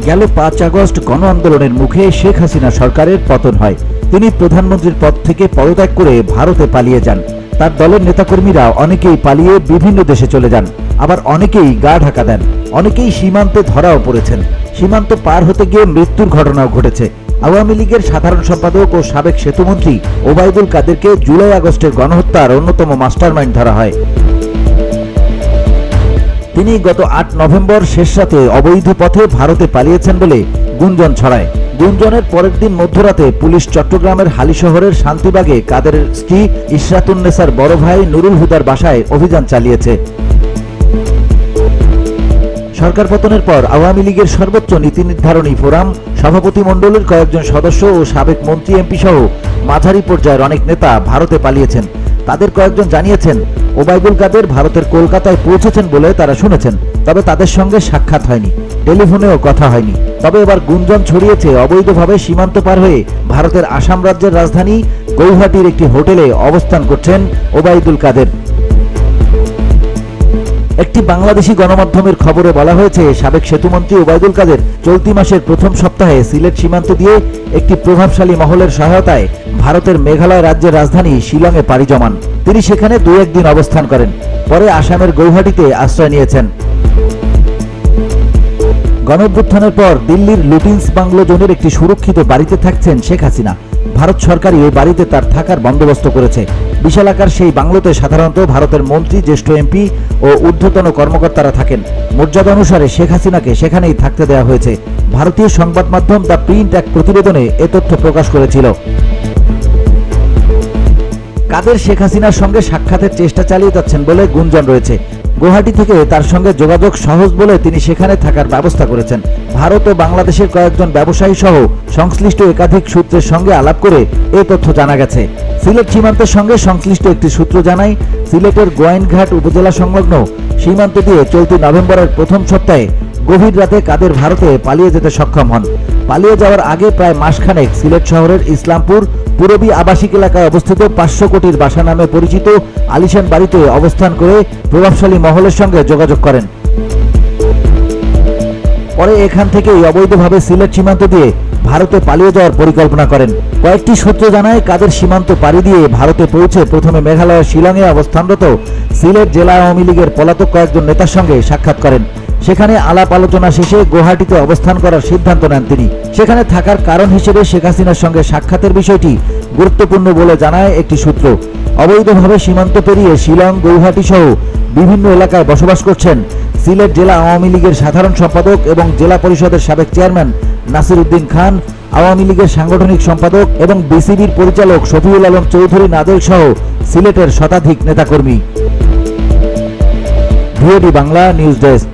গেল ৫ আগস্ট গণ আন্দোলনের মুখে শেখ হাসিনা সরকারের পতন হয়। তিনি প্রধানমন্ত্রীর পদ থেকে পদত্যাগ করে ভারতে পালিয়ে যান। তার দলের নেতাকর্মীরা অনেকেই পালিয়ে বিভিন্ন দেশে চলে যান, আবার অনেকেই গা ঢাকা দেন, অনেকেই সীমান্তে ধরাও পড়েছেন। সীমান্ত পার হতে গিয়ে মৃত্যুর ঘটনাও ঘটেছে। আওয়ামী লীগের সাধারণ সম্পাদক ও সাবেক সেতুমন্ত্রী ওবায়দুল কাদেরকে জুলাই আগস্টের গণহত্যার অন্যতম মাস্টারমাইন্ড ধরা হয়। তিনি গত ৮ নভেম্বর শেষ রাতে অবৈধ পথে ভারতে পালিয়েছেন বলে গুঞ্জন ছড়ায়। গুঞ্জনের পরের দিন মধ্যরাতে পুলিশ চট্টগ্রামের হালিশহরের শান্তিবাগে কাদেরের স্ত্রী ইশরাতুন্নেসার বড় ভাই নুরুল হুদার বাসায় অভিযান চালিয়েছে। সরকার পতনের পর আওয়ামী লীগের সর্বোচ্চ নীতি নির্ধারণী ফোরাম, সভাপতিমণ্ডলীর কয়েকজন সদস্য ও সাবেক মন্ত্রী এমপি সহ মাঝারি পর্যায়ের অনেক নেতা ভারতে পালিয়েছেন। তাদের কয়েকজন জানিয়েছেন ওবায়দুল কাদের ভারতের কলকাতায় পৌঁছেছেন বলে তারা শুনেছেন, তবে তাদের সঙ্গে সাক্ষাৎ হয়নি, টেলিফোনেও কথা হয়নি। তবে এবার গুঞ্জন ছড়িয়েছে অবৈধভাবে সীমান্ত পার হয়ে ভারতের আসাম রাজ্যের রাজধানী গৌহাটির একটি হোটেলে অবস্থান করছেন ওবায়দুল কাদের। একটি বাংলাদেশি গণমাধ্যমের খবরে বলা হয়েছে, সাবেক সেতুমন্ত্রী ওবায়দুল কাদের চলতি মাসের প্রথম সপ্তাহে সিলেট সীমান্ত দিয়ে একটি প্রভাবশালী মহলের সহায়তায় ভারতের মেঘালয় রাজ্যের রাজধানী শিলংয়ে পাড়ি জমান। তিনি সেখানে ২-১ দিন অবস্থান করেন, পরে আসামের গৌহাটিতে আশ্রয় নিয়েছেন। গণঅভ্যুত্থানের পর দিল্লির লুটিন্স বাংলো জোনের একটি সুরক্ষিত বাড়িতে থাকছেন শেখ হাসিনা। ভারত সরকারই ওই বাড়িতে তার থাকার বন্দোবস্ত করেছে। বিশালাকার সেই বাংলোতে সাধারণত ভারতের মন্ত্রী, জ্যেষ্ঠ এমপি ও ঊর্ধ্বতন কর্মকর্তারা থাকেন। মর্যাদা অনুসারে শেখ হাসিনাকে সেখানেই থাকতে দেওয়া হয়েছে। ভারতীয় সংবাদ মাধ্যম দ্য প্রিন্ট এক প্রতিবেদনে এ তথ্য প্রকাশ করেছিল। কাদের শেখ হাসিনার সঙ্গে সাক্ষাতের চেষ্টা চালিয়ে যাচ্ছেন বলে গুঞ্জন রয়েছে। গুয়াহাটি থেকে তার সঙ্গে যোগাযোগ সহজ বলে তিনি সেখানে থাকার ব্যবস্থা করেছেন। ভারত ও বাংলাদেশের কয়েকজন ব্যবসায়ী সহ সংশ্লিষ্ট একাধিক সূত্রের সঙ্গে আলাপ করে এই তথ্য জানা গেছে। সিলেট সীমান্তের সঙ্গে সংশ্লিষ্ট একটি সূত্র জানায়, সিলেটের গোয়াইনঘাট উপজেলা সংলগ্ন সীমান্ত দিয়ে চলতি নভেম্বরের প্রথম সপ্তাহে গভীর রাতে কাদের ভারতে পালিয়ে যেতে সক্ষম হন। পালিয়ে যাওয়ার আগে প্রায় মাসখানেক সিলেট শহরের ইসলামপুর পুরবী আবাসিক এলাকায় অবস্থিত ৫০০ কোটির বাসা নামে পরিচিত আলিশান বাড়িতে অবস্থান করে প্রভাবশালী মহলের সঙ্গে যোগাযোগ করেন। পরে এখান থেকেই অবৈধভাবে সিলেট সীমান্ত দিয়ে ভারতে পালিয়ে যাওয়ার পরিকল্পনা করেন। কয়েকটি সূত্র জানায়, কাদের সীমান্ত পাড়ি দিয়ে ভারতে পৌঁছে প্রথমে মেঘালয়ের শিলংয়ে অবস্থানরত সিলেট জেলা আওয়ামী লীগের পলাতক কয়েকজন নেতার সঙ্গে সাক্ষাৎ করেন। সেখানে আলাপ আলোচনা শেষে গুয়াহাটিতে অবস্থান করার সিদ্ধান্ত নেন তিনি। সেখানে থাকার কারণ হিসেবে শেখ হাসিনার সঙ্গে সাক্ষাতের বিষয়টি গুরুত্বপূর্ণ বলে জানায় একটি সূত্র। অবৈধভাবে সীমান্ত পেরিয়ে শিলং, গৌহাটি সহ বিভিন্ন এলাকায় বসবাস করছেন সিলেট জেলা আওয়ামী লীগের সাধারণ সম্পাদক এবং জেলা পরিষদের সাবেক চেয়ারম্যান নাসির উদ্দিন খান, আওয়ামী লীগের সাংগঠনিক সম্পাদক এবং বিসিবির পরিচালক শফিউল আলম চৌধুরী নাদেল সহ সিলেটের শতাধিক নেতাকর্মী। VOD Bangla news desk.